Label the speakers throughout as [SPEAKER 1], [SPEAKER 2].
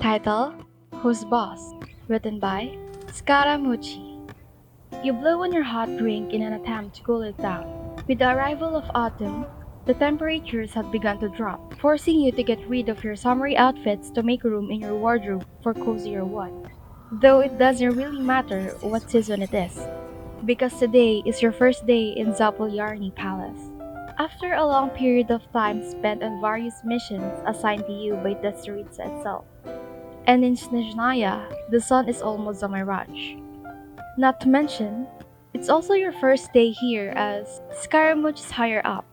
[SPEAKER 1] Title: Who's Boss? Written by Scaramucci. You blow on your hot drink in an attempt to cool it down. With the arrival of autumn, the temperatures had begun to drop, forcing you to get rid of your summery outfits to make room in your wardrobe for cozier ones. Though it doesn't really matter what season it is, because today is your first day in Zapolyarny Palace. After a long period of time spent on various missions assigned to you by the Tsaritsa itself. And in Snezhnaya, the sun is almost on my ranch. Not to mention, it's also your first day here as Scaramouche's higher up.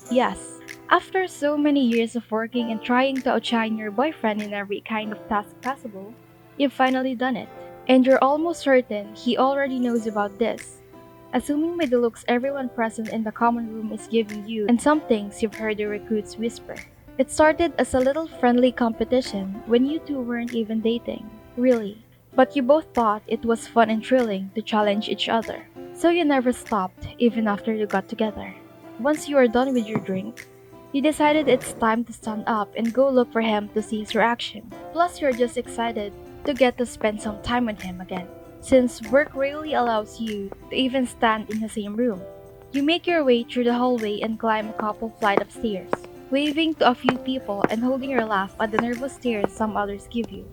[SPEAKER 1] Yes, after so many years of working and trying to outshine your boyfriend in every kind of task possible, you've finally done it. And you're almost certain he already knows about this. Assuming by the looks everyone present in the common room is giving you and some things you've heard the recruits whisper. It started as a little friendly competition when you two weren't even dating, really. But you both thought it was fun and thrilling to challenge each other. So you never stopped, even after you got together. Once you were done with your drink, you decided it's time to stand up and go look for him to see his reaction. Plus, you're just excited to get to spend some time with him again, since work rarely allows you to even stand in the same room. You make your way through the hallway and climb a couple flight of stairs, waving to a few people and holding your laugh at the nervous stares some others give you,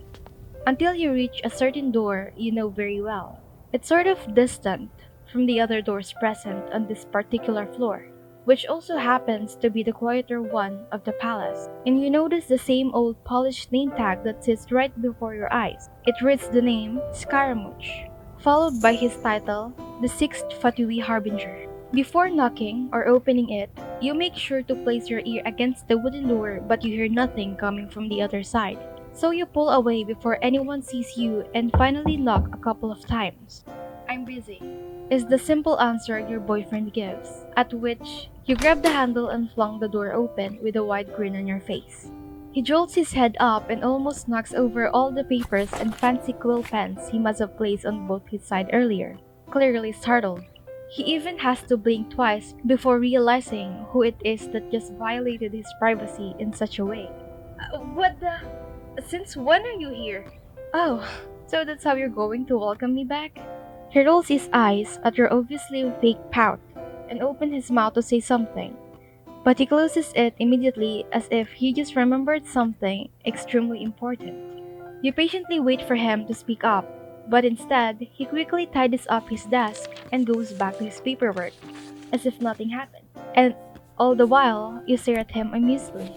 [SPEAKER 1] until you reach a certain door you know very well. It's sort of distant from the other doors present on this particular floor, which also happens to be the quieter one of the palace, and you notice the same old polished name tag that sits right before your eyes. It reads the name Scaramouche, followed by his title, the Sixth Fatui Harbinger. Before knocking or opening it, you make sure to place your ear against the wooden door but you hear nothing coming from the other side. So you pull away before anyone sees you and finally knock a couple of times. "I'm busy," is the simple answer your boyfriend gives, at which you grab the handle and flung the door open with a wide grin on your face. He jolts his head up and almost knocks over all the papers and fancy quill pens he must have placed on both his side earlier, clearly startled. He even has to blink twice before realizing who it is that just violated his privacy in such a way. What the? Since when are you here?" "Oh, so that's how you're going to welcome me back?" He rolls his eyes at your obviously fake pout and opens his mouth to say something, but he closes it immediately as if he just remembered something extremely important. You patiently wait for him to speak up, but instead, he quickly tidies up his desk and goes back to his paperwork, as if nothing happened. And all the while, you stare at him amusedly.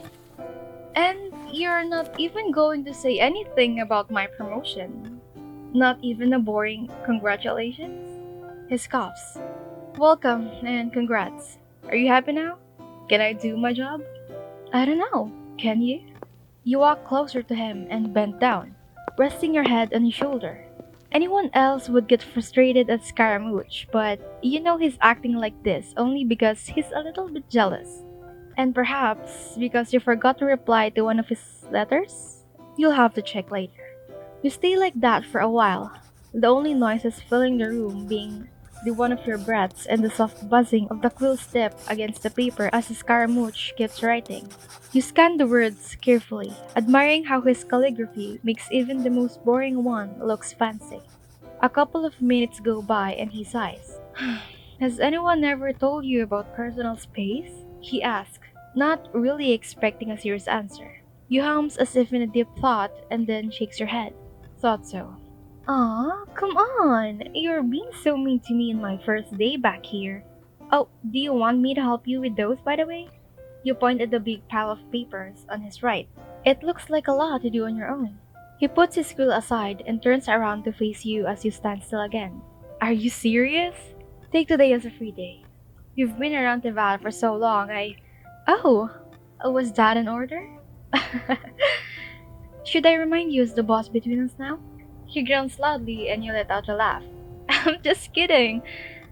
[SPEAKER 1] "And you're not even going to say anything about my promotion? Not even a boring congratulations?" He scoffs. "Welcome and congrats. Are you happy now? Can I do my job?" "I don't know. Can you?" You walk closer to him and bend down, resting your head on his shoulder. Anyone else would get frustrated at Scaramouche, but you know he's acting like this only because he's a little bit jealous. And perhaps because you forgot to reply to one of his letters? You'll have to check later. You stay like that for a while, the only noises filling the room being the one of your breaths and the soft buzzing of the quill's tip against the paper as the Scaramouche keeps writing. You scan the words carefully, admiring how his calligraphy makes even the most boring one looks fancy. A couple of minutes go by and he sighs. "Has anyone ever told you about personal space?" he asks, not really expecting a serious answer. You hums as if in a deep thought and then shakes your head. "Thought so." "Aw, come on! You're being so mean to me in my first day back here." "Oh, do you want me to help you with those, by the way?" You point at the big pile of papers on his right. "It looks like a lot to do on your own." He puts his quill aside and turns around to face you as you stand still again. "Are you serious? Take today as a free day. You've been around the valley for so long, Oh, was that an order?" "Should I remind you as the boss between us now?" He groans loudly and you let out a laugh. "I'm just kidding.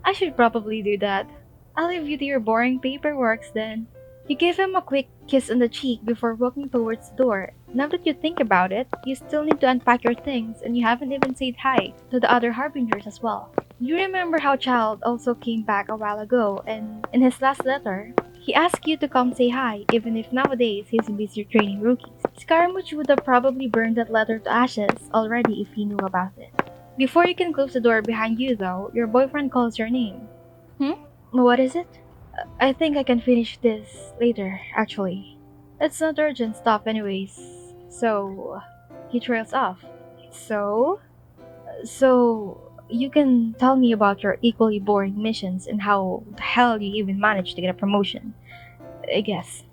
[SPEAKER 1] I should probably do that. I'll leave you to your boring paperworks then." You give him a quick kiss on the cheek before walking towards the door. Now that you think about it, you still need to unpack your things and you haven't even said hi to the other harbingers as well. You remember how Child also came back a while ago and in his last letter, he asked you to come say hi even if nowadays he's busy training rookies. Scaramouche would have probably burned that letter to ashes already if he knew about it. Before you can close the door behind you, though, your boyfriend calls your name. Hmm? What is it? I think I can finish this later, actually. It's not urgent stuff, anyways. So, he trails off. So? So, you can tell me about your equally boring missions and how the hell you even managed to get a promotion, I guess.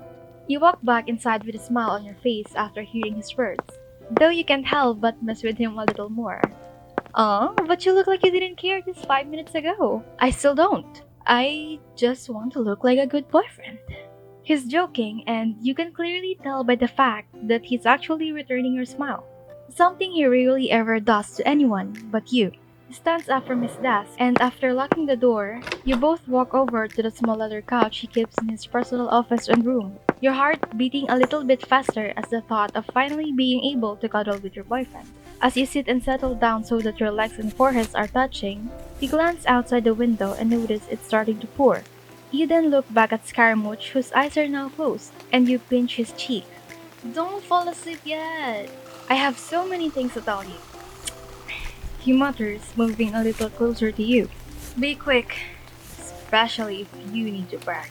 [SPEAKER 1] You walk back inside with a smile on your face after hearing his words, though you can't help but mess with him a little more. But you look like you didn't care just 5 minutes ago. I still don't. I just want to look like a good boyfriend. He's joking, and you can clearly tell by the fact that he's actually returning your smile. Something he rarely ever does to anyone but you. He stands up from his desk, and after locking the door, you both walk over to the small leather couch he keeps in his personal office and room, your heart beating a little bit faster as the thought of finally being able to cuddle with your boyfriend. As you sit and settle down so that your legs and foreheads are touching, you glance outside the window and notice it's starting to pour. You then look back at Scaramouche, whose eyes are now closed, and you pinch his cheek. Don't fall asleep yet! I have so many things to tell you. He mutters, moving a little closer to you. Be quick, especially if you need to brag.